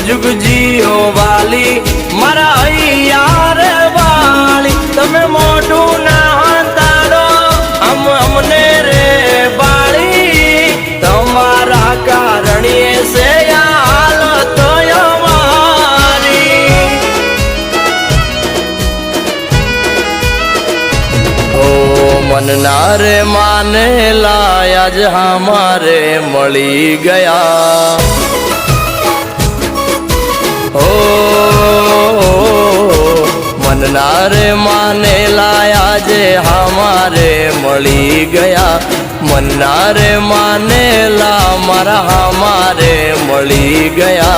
जुग जियो वाली मारा यार वाली तमे मोटू ना तारो हमने रे बाली तुम्हारा कारण से हालत हमारी ओ मन ना रे माने लाया ज हमारे मળી गया ओ मन ना रे माने लाया जे हमारे मળી गया मन ना रे माने ला मारा हमारे मળી गया।